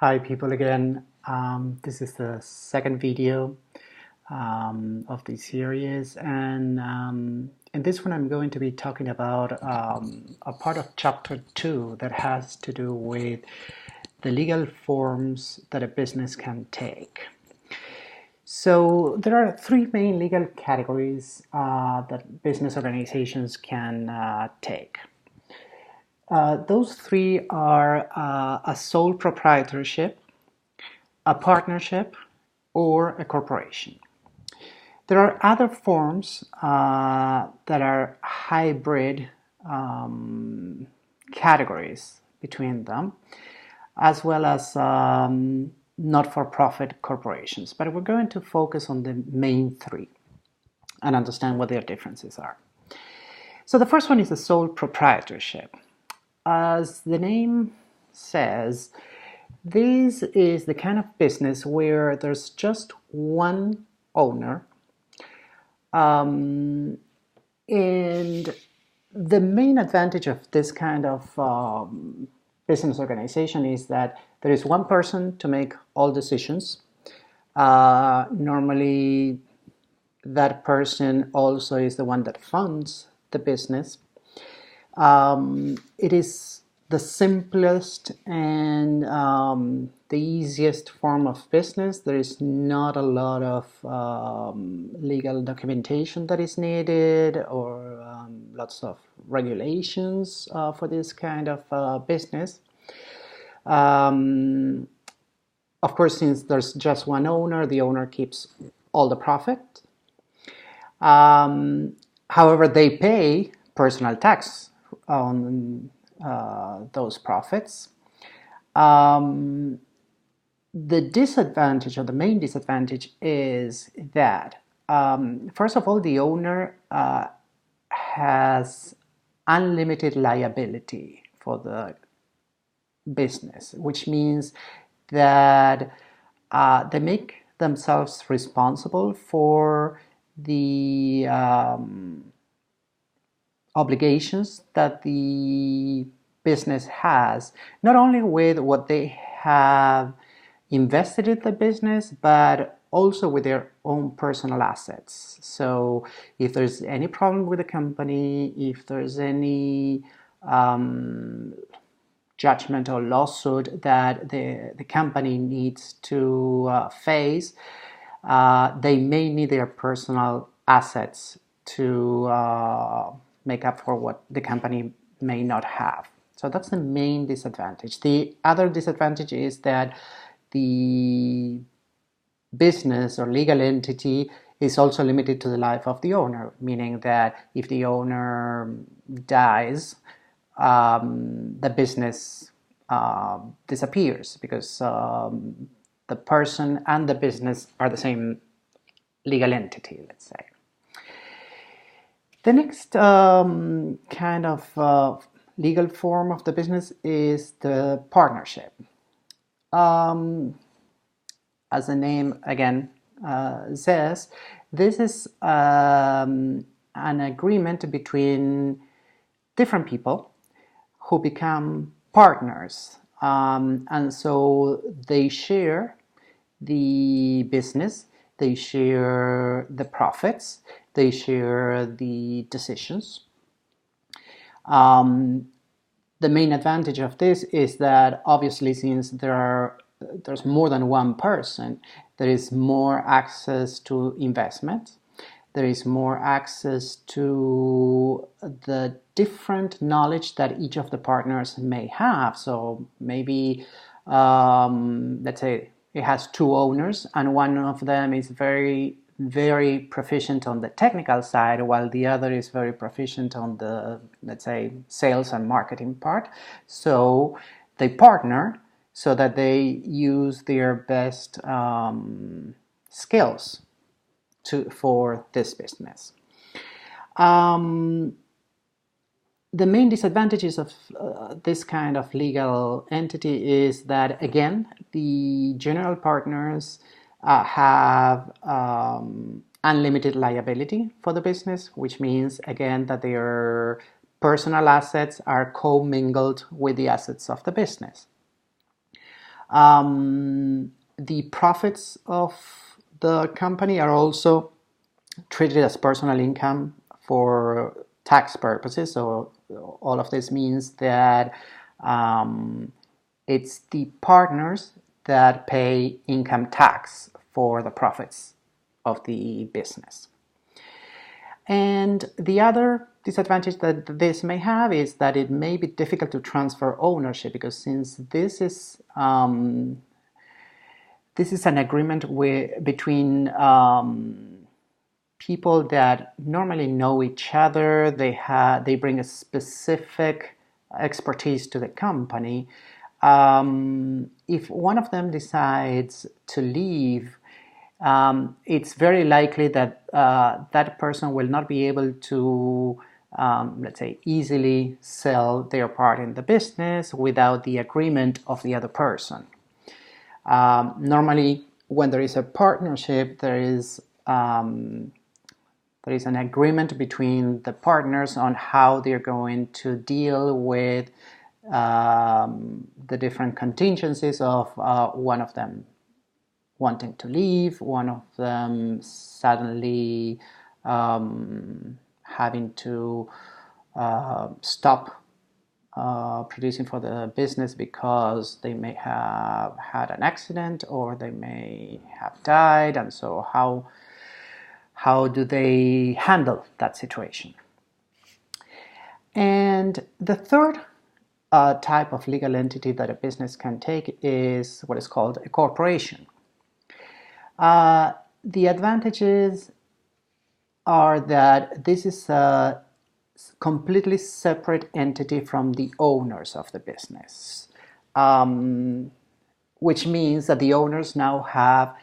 Hi people again. This is the second video of the series, and in this one I'm going to be talking about a part of chapter 2 that has to do with the legal forms that a business can take. So there are three main legal categories that business organizations can take. Those three are a sole proprietorship, a partnership, or a corporation. There are other forms that are hybrid categories between them, as well as not-for-profit corporations. But we're going to focus on the main three and understand what their differences are. So the first one is the sole proprietorship. As the name says, this is the kind of business where there's just one owner, and the main advantage of this kind of business organization is that there is one person to make all decisions. Normally, that person also is the one that funds the business. It is the simplest and the easiest form of business. There is not a lot of legal documentation that is needed, or lots of regulations for this kind of business. Of course, since there's just one owner, the owner keeps all the profit. However, they pay personal tax on those profits. The disadvantage, or the main disadvantage, is that first of all, the owner has unlimited liability for the business, which means that they make themselves responsible for the obligations that the business has, not only with what they have invested in the business, but also with their own personal assets. So if there's any problem with the company, if there's any judgment or lawsuit that the company needs to face, they may need their personal assets to make up for what the company may not have. So that's the main disadvantage. The other disadvantage is that the business or legal entity is also limited to the life of the owner, meaning that if the owner dies, the business disappears, because the person and the business are the same legal entity, let's say. The next kind of legal form of the business is the partnership. As the name again says, this is an agreement between different people who become partners, and so they share the business, they share the profits, they share the decisions. The main advantage of this is that obviously, since there's more than one person, there is more access to investment. There is more access to the different knowledge that each of the partners may have. So maybe, let's say it has two owners, and one of them is very, very proficient on the technical side, while the other is very proficient on the, let's say, sales and marketing part. So they partner so that they use their best skills for this business. The main disadvantages of this kind of legal entity is that, again, the general partners have unlimited liability for the business, which means, again, that their personal assets are commingled with the assets of the business. The profits of the company are also treated as personal income for tax purposes. So all of this means that it's the partners that pay income tax for the profits of the business. And the other disadvantage that this may have is that it may be difficult to transfer ownership, because since this is an agreement between people that normally know each other. They bring a specific expertise to the company. If one of them decides to leave, it's very likely that that person will not be able to, let's say, easily sell their part in the business without the agreement of the other person. Normally, when there is a partnership, there is an agreement between the partners on how they're going to deal with the different contingencies of one of them wanting to leave, one of them suddenly having to stop producing for the business because they may have had an accident or they may have died, and so how do they handle that situation? And the third type of legal entity that a business can take is what is called a corporation. The advantages are that this is a completely separate entity from the owners of the business, which means that the owners now have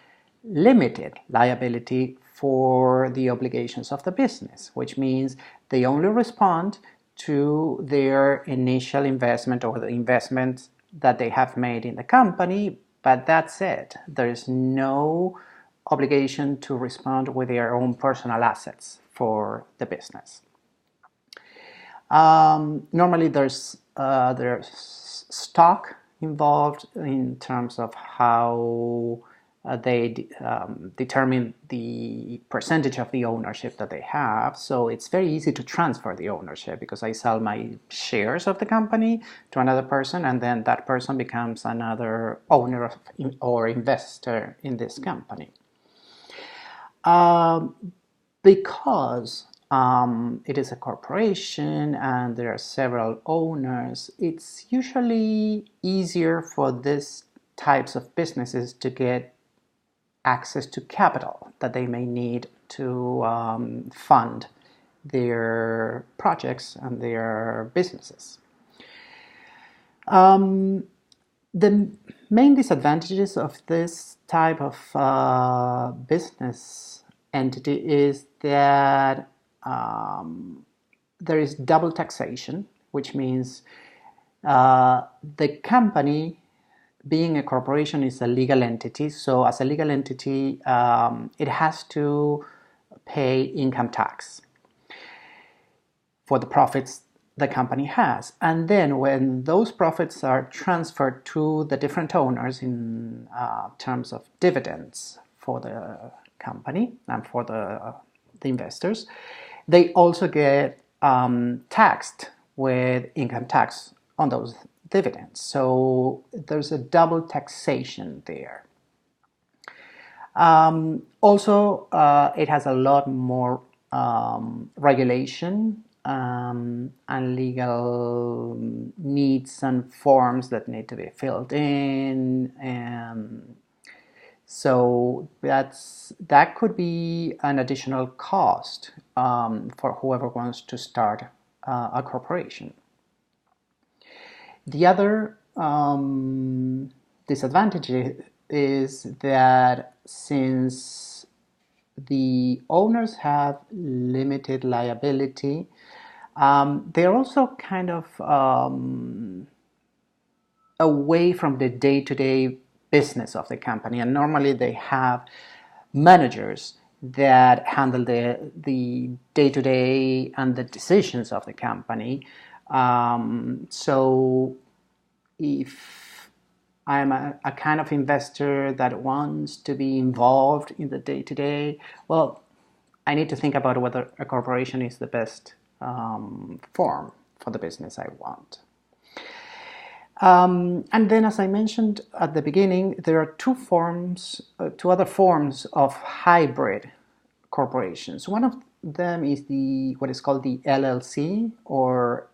limited liability for the obligations of the business, which means they only respond to their initial investment or the investment that they have made in the company, but that's it. There is no obligation to respond with their own personal assets for the business. Normally there's stock involved in terms of how they determine the percentage of the ownership that they have. So it's very easy to transfer the ownership because I sell my shares of the company to another person, and then that person becomes another owner or investor in this company. Because it is a corporation and there are several owners, it's usually easier for these types of businesses to get access to capital that they may need to fund their projects and their businesses. The main disadvantages of this type of business entity is that there is double taxation, which means the company, being a corporation, is a legal entity. So as a legal entity, it has to pay income tax for the profits the company has. And then when those profits are transferred to the different owners in terms of dividends for the company and for the investors, they also get taxed with income tax on those dividends. So there's a double taxation there. Also, it has a lot more regulation and legal needs and forms that need to be filled in, and so that could be an additional cost for whoever wants to start a corporation. The other disadvantage is that since the owners have limited liability, they're also kind of away from the day-to-day business of the company, and normally they have managers that handle the day-to-day and the decisions of the company. So if I'm a kind of investor that wants to be involved in the day-to-day, well, I need to think about whether a corporation is the best form for the business I want. And then, as I mentioned at the beginning, there are two other forms of hybrid corporations. One of them is what is called the LLC, or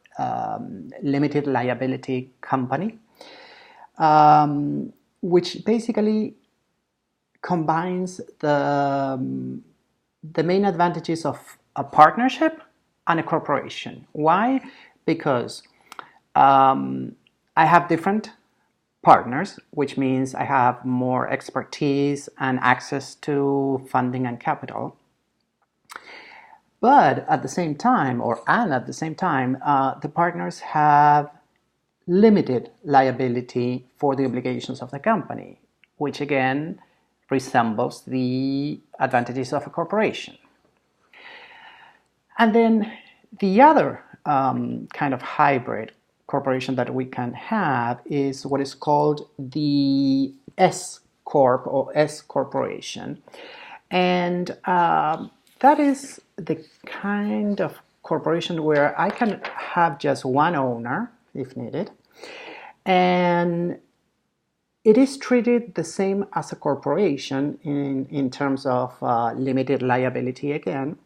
limited liability company, which basically combines the main advantages of a partnership and a corporation. Why? Because I have different partners, which means I have more expertise and access to funding and capital. But at the same time, the partners have limited liability for the obligations of the company, which again resembles the advantages of a corporation. And then the other kind of hybrid corporation that we can have is what is called the S Corp or S Corporation. And that is the kind of corporation where I can have just one owner if needed, and it is treated the same as a corporation in terms of limited liability again.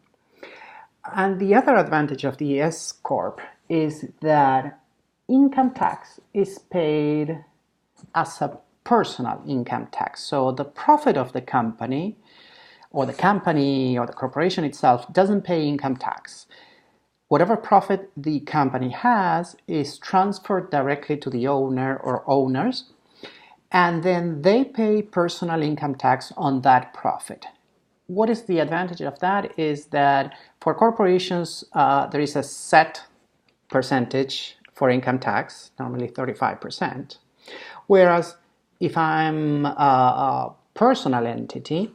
And the other advantage of the S Corp is that income tax is paid as a personal income tax. So the profit of the company or the corporation itself doesn't pay income tax. Whatever profit the company has is transferred directly to the owner or owners, and then they pay personal income tax on that profit. What is the advantage of that is that for corporations, there is a set percentage for income tax, normally 35%. Whereas if I'm a personal entity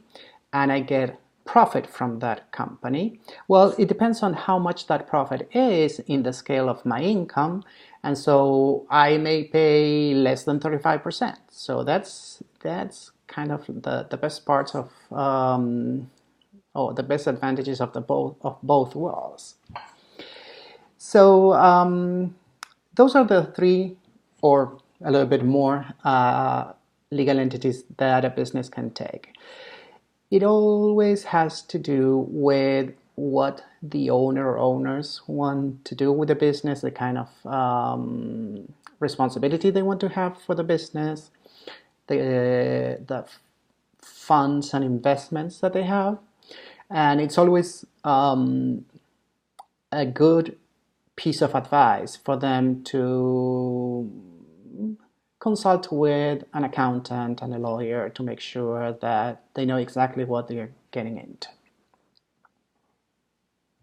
and I get profit from that company, well, it depends on how much that profit is in the scale of my income, and so I may pay less than 35%. So that's kind of the best parts of the best advantages of both worlds. So those are the three, or a little bit more, legal entities that a business can take. It always has to do with what the owner or owners want to do with the business, the kind of responsibility they want to have for the business, the funds and investments that they have. And it's always a good piece of advice for them to consult with an accountant and a lawyer to make sure that they know exactly what they're getting into.